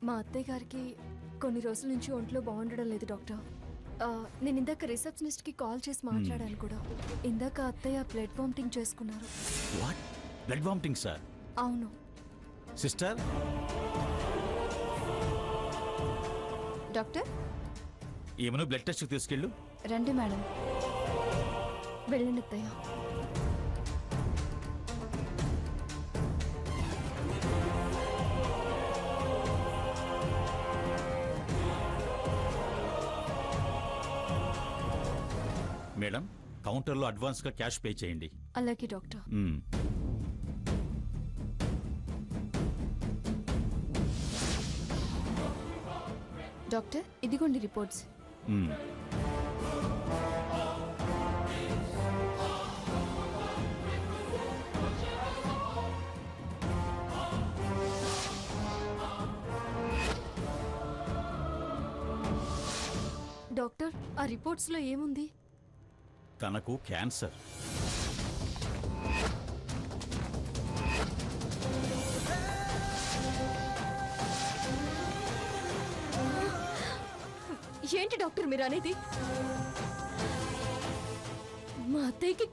మా అత్తయ్య గారికి కొన్ని రోజుల నుంచి ఒంట్లో బాగుండడం లేదు డాక్టర్. నేను ఇందాక రిసెప్షనిస్ట్ కి కాల్ చేసి మాట్లాడాను కూడా. ఇందాక అత్తయ్య బ్లడ్ వామిటింగ్ చేసుకున్నారు. వాట్? Blood vomiting sir? అవును సిస్టర్. డాక్టర్ ఏమను బ్లడ్ టెస్ట్ తీసుకెళ్ళు. రండి మేడం. వెళ్ళండి అత్తయ్య. మేడం, కౌంటర్లో అడ్వాన్స్గా క్యాష్ పే చేయండి. అలాగే డాక్టర్. డాక్టర్ ఇదిగోండి రిపోర్ట్స్. డాక్టర్ ఆ రిపోర్ట్స్లో ఏముంది? తనకు క్యాన్సర్. ఏంటి డాక్టర్ మీరు అనేది? మా అత్తయ్యకి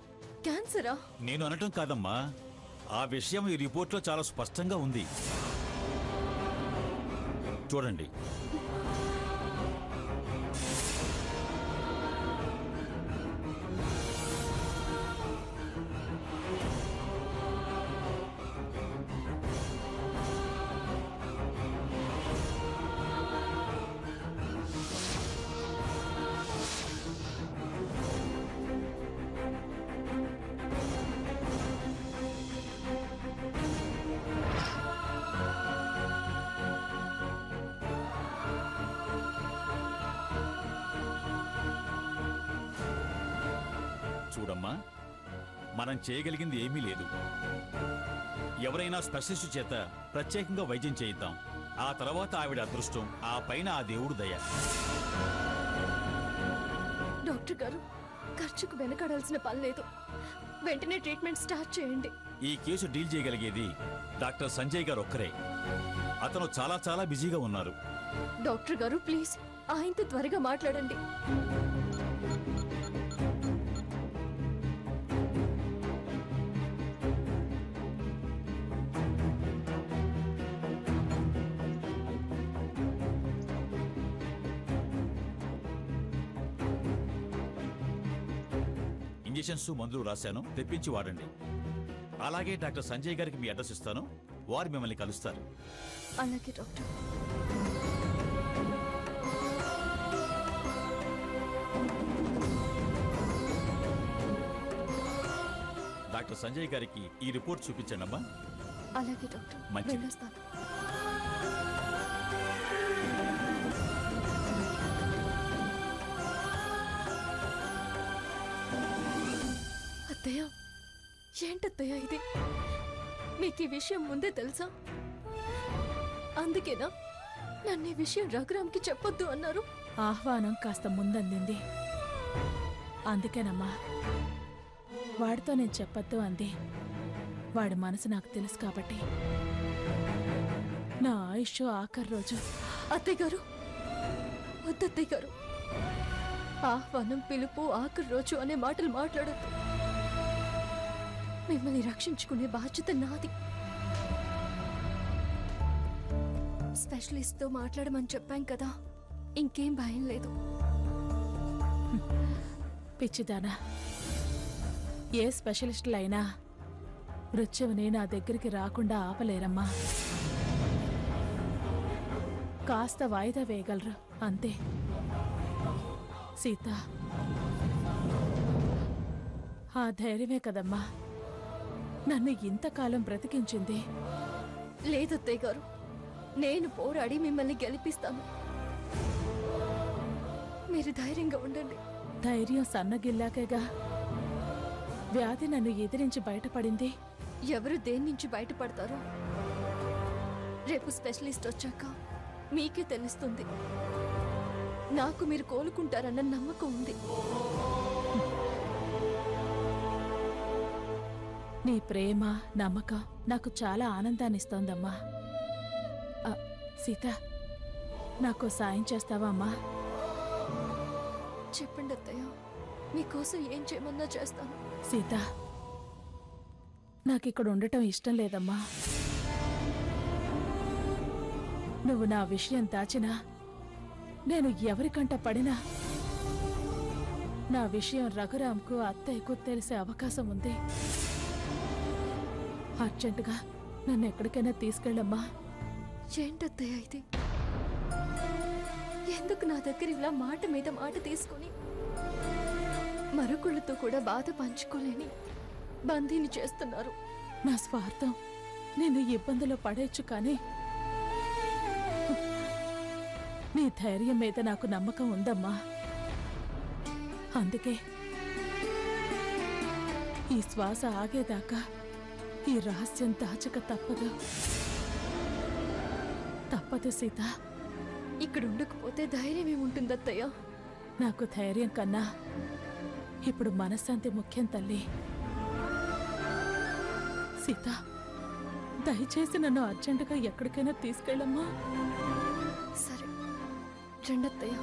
క్యాన్సరా? నేను అనటం కాదమ్మా, ఆ విషయం ఈ రిపోర్ట్లో చాలా స్పష్టంగా ఉంది. చూడండి. చూడమ్మా, మనం చేయగలిగింది ఏమీ లేదు. ఎవరైనా స్పెషలిస్ట్ చేత ప్రత్యేకంగా వైద్యం చేయిద్దాం. ఆ తర్వాత ఆవిడ అదృష్టం, ఆ పైన ఆ దేవుడు దయ. డాక్టర్ గారు, ఖర్చుకు వెనకాడాల్సిన పని లేదు. వెంటనే ట్రీట్మెంట్ స్టార్ట్ చేయండి. ఈ కేసు డీల్ చేయగలిగేది డాక్టర్ సంజయ్ గారు ఒక్కరే. అతను చాలా చాలా బిజీగా ఉన్నారు. డాక్టర్ గారు ప్లీజ్ ఆయనతో త్వరగా మాట్లాడండి. ఇంజెక్షన్స్ మందులు రాశాను, తెప్పించి వాడండి. అలాగే డాక్టర్ సంజయ్ గారికి మీ అడ్రస్ ఇస్తాను, వారు మిమ్మల్ని కలుస్తారు. అలాగే డాక్టర్. డాక్టర్ సంజయ్ గారికి ఈ రిపోర్ట్ చూపించండి అమ్మా. అలాగే డాక్టర్. మంచిది. వెళ్ళొస్తాను. అత్తయ్య, ఏంటత్తయ్య ఇది? మీకు ఈ విషయం ముందే తెలుసా? అందుకేనా నన్ను ఈ విషయం రఘురామ్కి చెప్పొద్దు అన్నారు? ఆహ్వానం కాస్త ముందందింది, అందుకేనమ్మా వాడితో నేను చెప్పొద్దు అంది. వాడి మనసు నాకు తెలుసు కాబట్టి. నా ఆయుష్ ఆఖరి రోజు. అత్తయ్య గారు, వద్దత్తయ్య గారు. ఆహ్వానం, పిలుపు, ఆఖరి రోజు అనే మాటలు మాట్లాడొద్దు. మిమ్మల్ని రక్షించుకునే బాధ్యత నాది. స్పెషలిస్ట్తో మాట్లాడమని చెప్పాం కదా, ఇంకేం భయం లేదు. పిచ్చిదానా, ఏ స్పెషలిస్టులైనా మృత్యువుని నా దగ్గరికి రాకుండా ఆపలేరమ్మా. కాస్త వాయిదా వేయగలరు అంతే. సీత, ఆ ధైర్యమే కదమ్మా నన్ను ఇంతకాలం బ్రతికించింది. లేదత్తయ్య గారు, నేను పోరాడి మిమ్మల్ని గెలిపిస్తాను. మీరు ధైర్యంగా ఉండండి. ధైర్యం సన్నగిల్లాకేగా వ్యాధి నన్ను ఎదిరించి బయటపడింది. ఎవరు దేని నుంచి బయటపడతారో రేపు స్పెషలిస్ట్ వచ్చాక మీకే తెలుస్తుంది. నాకు మీరు కోలుకుంటారన్న నమ్మకం ఉంది. నీ ప్రేమ, నమ్మకం నాకు చాలా ఆనందాన్నిస్తోందమ్మా. సీత, నాకు సాయం చేస్తావా అమ్మా? చెప్పండి అత్తయ్య, మీకోసం ఏం చేయమన్నా చేస్తాను. సీత, నాకిక్కడ ఉండటం ఇష్టం లేదమ్మా. నువ్వు నా విషయం దాచినా, నేను ఎవరికంట పడినా నా విషయం రఘురాంకు అత్తయ్యకు తెలిసే అవకాశం ఉంది. అర్జెంటుగా నన్ను ఎక్కడికైనా తీసుకెళ్ళమ్మా. ఏంటత్తయ్య ఇది? ఎందుకు నా దగ్గర ఇలా మాట మీద మాట తీసుకుని మరొకళ్ళతో కూడా బాధ పంచుకోలేని బందీని చేస్తున్నారు? నా స్వార్థం నేను ఇబ్బందులో పడేచ్చు, కానీ నీ ధైర్యం మీద నాకు నమ్మకం ఉందమ్మా. అందుకే ఈ శ్వాస ఆగేదాకా ఈ రహస్యం దాచక తప్పదు సీత. ఇక్కడ ఉండకపోతే ధైర్యం ఏముంటుంది అత్తయ్య? నాకు ధైర్యం కన్నా ఇప్పుడు మనశ్శాంతి ముఖ్యం తల్లి. సీత, దయచేసి నన్ను అర్జెంటుగా ఎక్కడికైనా తీసుకెళ్ళమ్మా. సరే రెండత్తయ్య.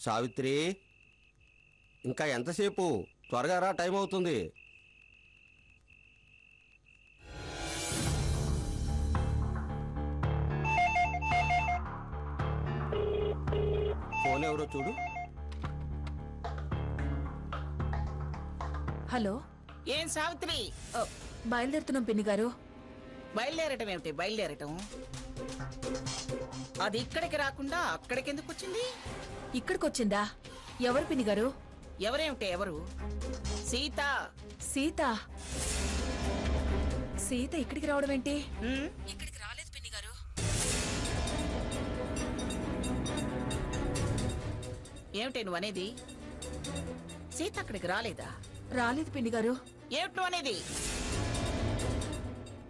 సావిత్రి, ఇంకా ఎంతసేపు? త్వరగా రా, టైం అవుతుంది. ఫోన్ ఎవరో చూడు. హలో, ఏం సావిత్రి? బయలుదేరుతున్నాం పిన్ని గారు. బయలుదేరటం ఏమిటి? బయలుదేరటం అది ఇక్కడికి రాకుండా అక్కడికి ఎందుకు వచ్చింది? ఇక్కడికి వచ్చిందా? ఎవరు పిన్ని గారు? ఎవరేమిటి? ఎవరు? సీత. సీత? సీత ఇక్కడికి రావడం ఏంటి? ఉమ్, ఇక్కడికి రాలేదు పిన్ని గారు. ఏమిటి నువ్వు అనేది? సీత అక్కడికి రాలేదా? రాలేదు పిన్ని గారు. ఏమిటి నువ్వు అనేది?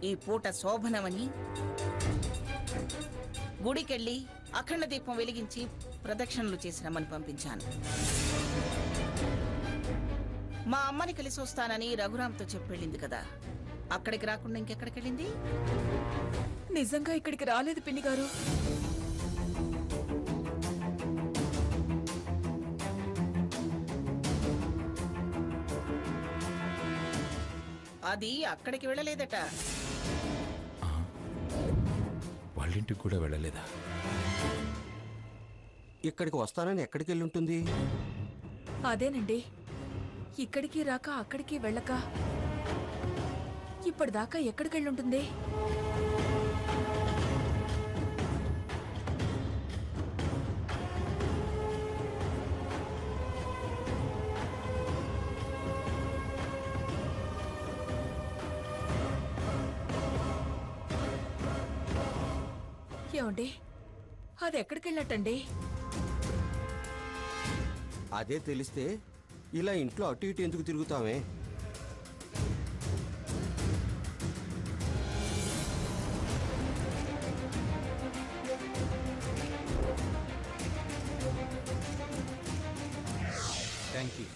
ఈ పూట శోభనమని గుడికెళ్ళి అఖండ దీపం వెలిగించి ప్రదక్షిణలు చేసినమ్మని పంపించాను. మా అమ్మని కలిసి వస్తానని రఘురాంతో చెప్పెళ్ళింది కదా, అక్కడికి రాకుండా ఇంకెక్కడికి వెళ్ళింది? నిజంగా ఇక్కడికి రాలేదు పిన్ని గారు. అది అక్కడికి వెళ్ళలేదట. వాళ్ళింటికి కూడా వెళ్ళలేదా? ఇక్కడికి వస్తానని ఎక్కడికి వెళ్ళి ఉంటుంది? అదేనండి, ఇక్కడికి రాక అక్కడికి వెళ్ళక ఇప్పటిదాకా ఎక్కడికి వెళ్ళుంటుంది? ఏమండి, అది ఎక్కడికి వెళ్ళినట్టండి? అదే తెలిస్తే ఇలా ఇంట్లో అటు ఇటు ఎందుకు తిరుగుతామే? Thank you.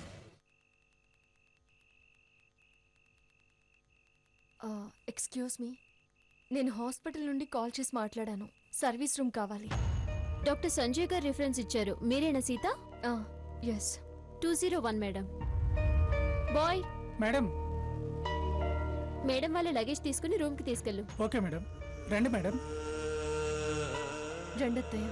ఎక్స్క్యూజ్ మీ, నేను హాస్పిటల్ నుండి కాల్ చేసి మాట్లాడాను. సర్వీస్ రూమ్ కావాలి. డాక్టర్ సంజయ్ గారు రిఫరెన్స్ ఇచ్చారు. మీరేనా Sita? Yes. 201 madam. Boy madam. Madam వాళ్ళ లగేజ్ తీసుకుని రూమ్ కి తీసుకెళ్ళు. Okay madam. రండి మేడం. రెండత్తయ్య.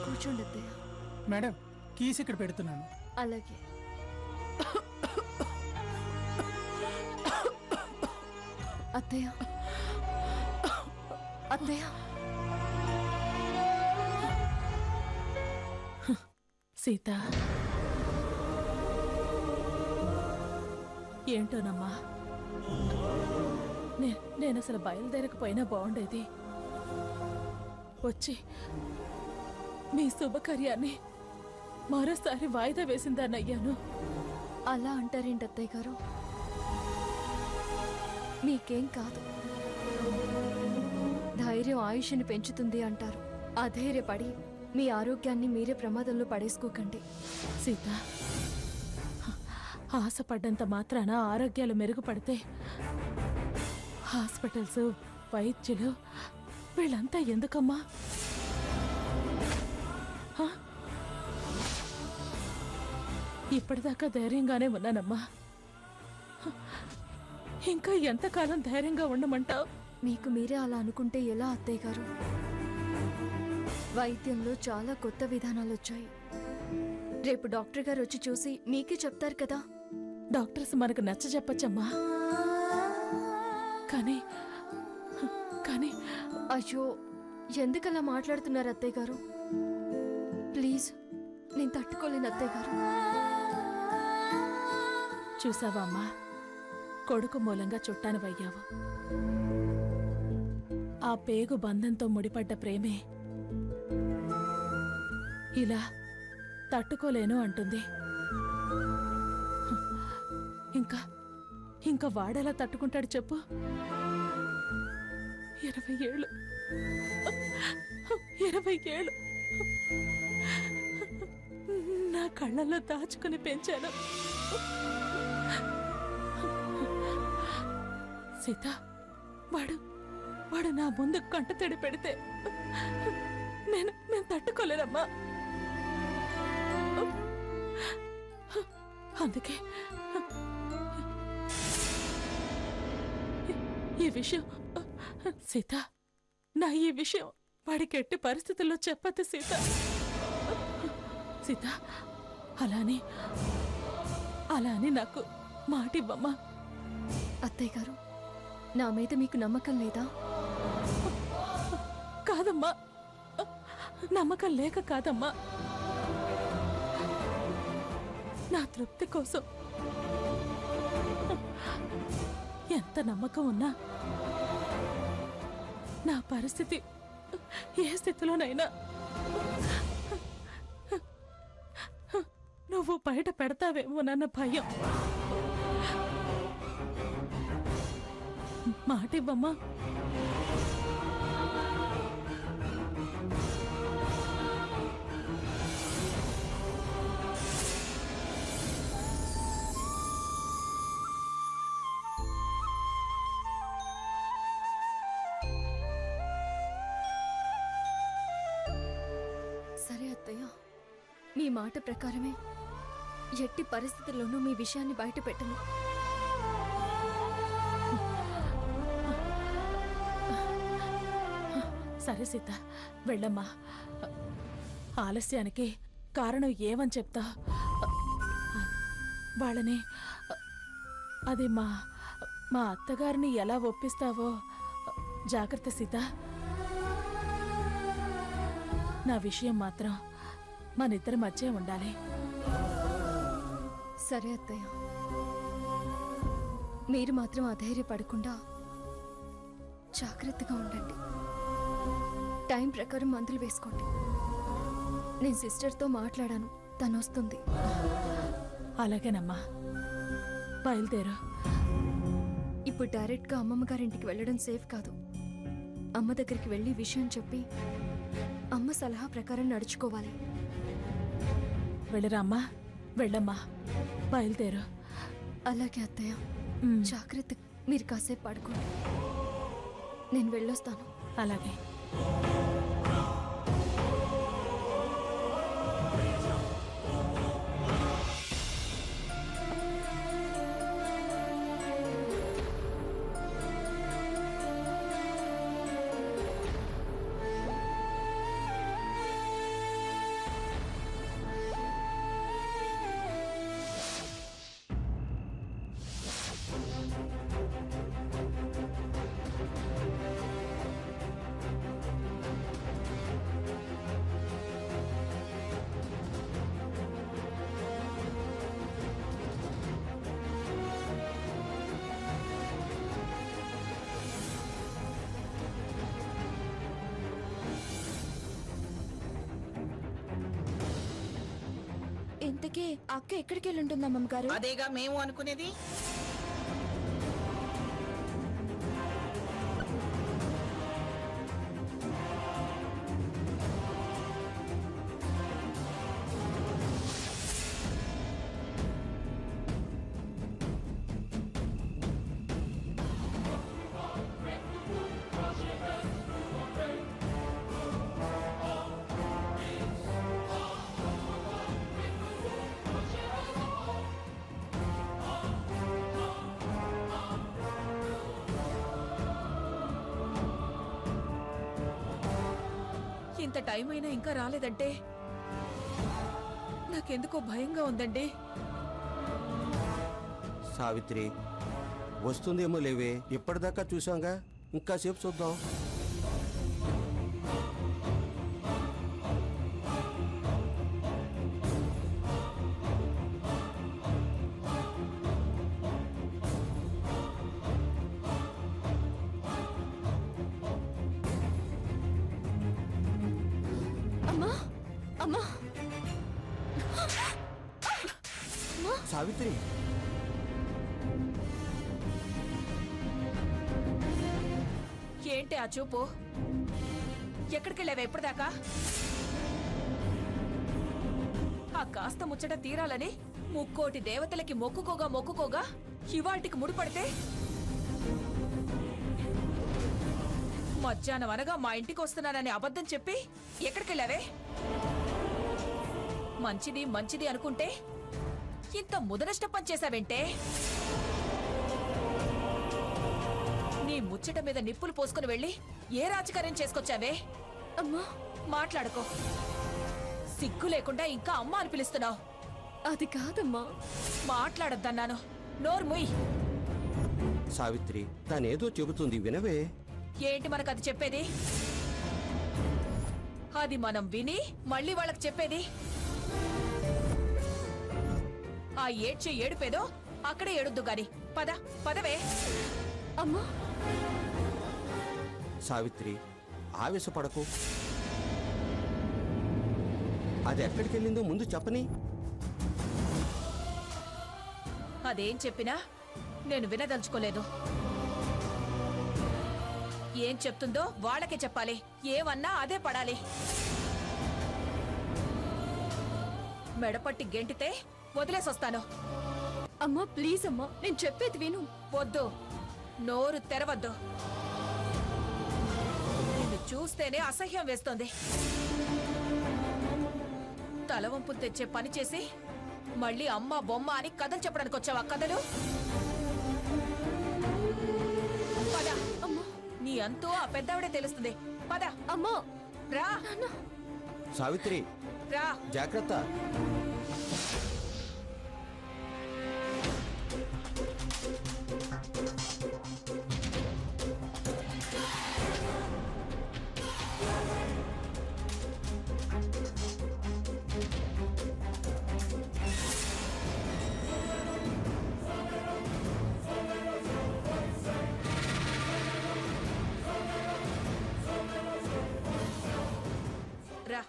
కూర్చోండి అత్తయ్య. మేడం, కీస్ ఇక్కడ పెడుతున్నాను. అలాగే. అత్తయ్య, అత్తయ్య. సీత, ఏంటోనమ్మా, నేను అసలు బయలుదేరకపోయినా బాగుండేది. వచ్చి మీ శుభకార్యాన్ని మరోసారి వాయిదా వేసిందానయ్యాను. అలా అంటారేంటి అత్తయ్య గారు? మీకేం కాదు. ధైర్యం ఆయుష్ని పెంచుతుంది అంటారు. అధైర్యపడి మీ ఆరోగ్యాన్ని మీరే ప్రమాదంలో పడేసుకోకండి. సీత, ఆశపడ్డంత మాత్రాన ఆరోగ్యాలు మెరుగుపడితే హాస్పిటల్స్, వైద్యులు వీళ్ళంతా ఎందుకమ్మా? హ? ఇప్పటిదాకా ధైర్యంగానే ఉన్నానమ్మా. ఇంకా ఎంతకాలం ధైర్యంగా ఉండమంటావు? మీకు మీరే అలా అనుకుంటే ఎలా అత్తయ్య గారు? వైద్యంలో చాలా కొత్త విధానాలు వచ్చాయి. రేపు డాక్టర్ గారు వచ్చి చూసి మీకే చెప్తారు కదా. డాక్టర్స్ మనకు నచ్చ చెప్పచ్చమ్మా, కానీ కానీ అయ్యో, ఎందుకలా మాట్లాడుతున్నారు అత్తయ్య గారు? ప్లీజ్, నేను తట్టుకోలేను అత్తయ్య గారు. చూసావా అమ్మా, కొడుకు మూలంగా చుట్టానివయ్యావు. ఆ పేగు బంధంతో ముడిపడ్డ ప్రేమే ఇలా తట్టుకోలేను అంటుంది. ఇంకా ఇంకా వాడేలా తట్టుకుంటాడు చెప్పు? 20 ఏళ్ళు, 20 ఏళ్ళు నా కళ్ళల్లో దాచుకుని పెంచాను. సీత, వాడు నా ముందు కంటతడి పెడితే నేను తట్టుకోలేనమ్మా. అందుకే ఈ విషయం సీత, ఈ విషయం వాడికి ఎట్టి పరిస్థితుల్లో చెప్పద్దు సీత. సీత, అలా అని నాకు మాటివ్వమ్మా. అత్తయ్య గారు, నా మీద మీకు నమ్మకం లేదా? కాదమ్మా, నమ్మకం లేక కాదమ్మా. నా తృప్తి కోసం ఎంత నమ్మకం ఉన్నా నా పరిస్థితి ఏ స్థితిలోనైనా నువ్వు బయట పెడతావేమోనన్న భయం. మాటివ్వమ్మా. సరే అత్తయ్య, మీ మాట ప్రకారమే ఎట్టి పరిస్థితుల్లోనూ మీ విషయాన్ని బయట పెట్టను. సరే సీత, వెళ్ళమ్మా. ఆలస్యానికి కారణం ఏమని చెప్తా? వాళ్ళని, అది మా అత్తగారిని ఎలా ఒప్పిస్తావో జాగ్రత్త సీత. నా విషయం మాత్రం మనిద్దరి మధ్య ఉండాలి. సరే అత్తయ్య, మీరు మాత్రం అధైర్యపడకుండా జాగ్రత్తగా ఉండండి. టైం ప్రకారం మందులు వేసుకోండి. నేను సిస్టర్తో మాట్లాడాను, తను వస్తుంది. అలాగేనమ్మా, బయలుదేరు. ఇప్పుడు డైరెక్ట్గా అమ్మమ్మ గారింటికి వెళ్ళడం సేఫ్ కాదు. అమ్మ దగ్గరికి వెళ్ళి విషయం చెప్పి అమ్మ సలహా ప్రకారం నడుచుకోవాలి. వెళ్ళరా అమ్మా, వెళ్ళమ్మా, బయలుదేరు. అలాగే అత్తయ్య, జాగ్రత్త. మీరు కాసేపు పడుకోండి, నేను వెళ్ళొస్తాను. అలాగే. ఇంతకీ అక్క ఎక్కడికి వెళ్ళి ఉంటుంది అమ్మమ్మ గారు? అదేగా మేము అనుకునేది. ఇంత టైం అయినా ఇంకా రాలేదంటే నాకెందుకో భయంగా ఉందండి. సావిత్రి వస్తుందేమో లేవే, ఇప్పటిదాకా చూసాంగా, ఇంకా సేపు చూద్దాం. అమ్మా అమ్మా సావిత్రి ఏంటి ఆ చూపు? ఎక్కడికెళ్ళావా ఇప్పటిదాకా? ఆ కాస్త ముచ్చట తీరాలని ముక్కోటి దేవతలకి మొక్కుకోగా ఇవాటికి ముడిపడితే మధ్యాహ్నం అనగా మా ఇంటికి వస్తున్నానని అబద్ధం చెప్పి ఎక్కడికెళ్ళావే? మంచిది అనుకుంటే ఇంత ముదనష్ట పనిచేశావేంటే? నీ ముచ్చట మీద నిప్పులు పోసుకుని వెళ్ళి ఏ రాజకార్యం చేసుకొచ్చావే? అమ్మా మాట్లాడుకో. సిగ్గు లేకుండా ఇంకా అమ్మ అని పిలుస్తున్నావు. అది కాదమ్మా. మాట్లాడొద్దన్నాను. నోర్ముయ్. సావిత్రి తనేదో చెబుతుంది, వినవే. ఏంటి మనకు అది చెప్పేది? అది మనం విని మళ్ళీ వాళ్ళకి చెప్పేది. ఆ ఏడుపేదో అక్కడే ఏడుద్దు గాని. పదవే. అమ్మా సావిత్రి ఆవేశపడకు. అది ఎక్కడికి వెళ్ళిందో ముందు చెప్పని. అదేం చెప్పినా నేను వినదలుచుకోలేదు. ఏం చెప్తుందో వాళ్ళకే చెప్పాలి. ఏమన్నా అదే పడాలి. మెడపట్టి గెంటితే వదిలేసొస్తాను. అమ్మా ప్లీజ్ అమ్మా, నేను చెప్పేది విను. వద్దు, నోరు తెరవద్దు. నిన్ను చూస్తేనే అసహ్యం వేస్తోంది. తలవంపులు తెచ్చే పని చేసి మళ్ళీ అమ్మ బొమ్మ అని కథలు చెప్పడానికి వచ్చావా? కథలు పద. అమ్మా నీ అంతూ ఆ పెద్దవిడే తెలుస్తుంది. పద. అమ్మా రా. సావిత్రి రా. జాగ్రత్త. రా,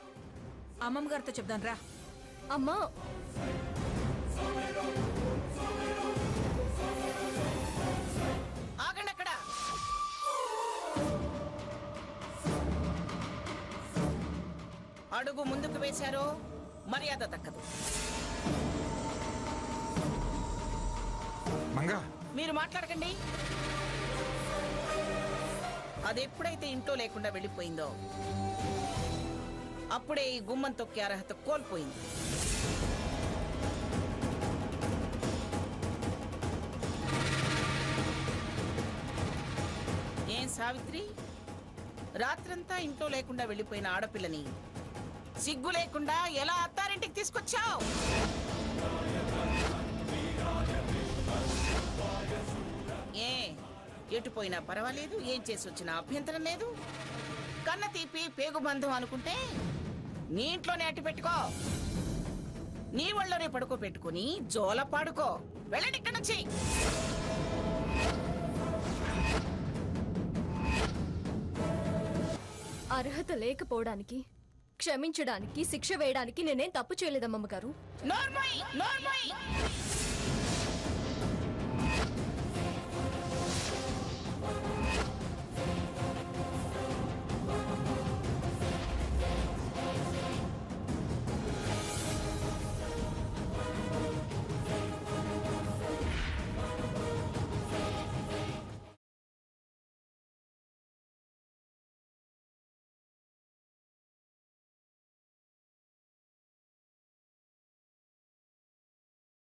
అమ్మమ్మ గారితో చెప్దాం. రా. అమ్మా ఆగండి అక్కడ. అడుగు ముందుకు వేశారో మర్యాద దక్కదు. మంగా మీరు మాట్లాడకండి. అది ఎప్పుడైతే ఇంట్లో లేకుండా వెళ్ళిపోయిందో అప్పుడే ఈ గుమ్మం తొక్కే అర్హత కోల్పోయింది. ఏం సావిత్రి, రాత్రంతా ఇంట్లో లేకుండా వెళ్ళిపోయిన ఆడపిల్లని సిగ్గు లేకుండా ఎలా అత్తారింటికి తీసుకొచ్చావు? ఎటుపోయినా పర్వాలేదు, ఏం చేసి వచ్చినా అభ్యంతరం లేదు. కన్న తీపి పేగు బంధం అనుకుంటే నీ ఇంట్లోనే అట్టి పెట్టుకో. నీ ఒళ్ళోనే పడుకో పెట్టుకుని జోల పాడుకో. వెళ్ళండి ఇక్కడ నుంచి. అర్హత లేకపోవడానికి, క్షమించడానికి, శిక్ష వేయడానికి నేనేం తప్పు చేయలేదమ్మమ్మ గారు. నోర్మోయ్, నోర్మోయ్.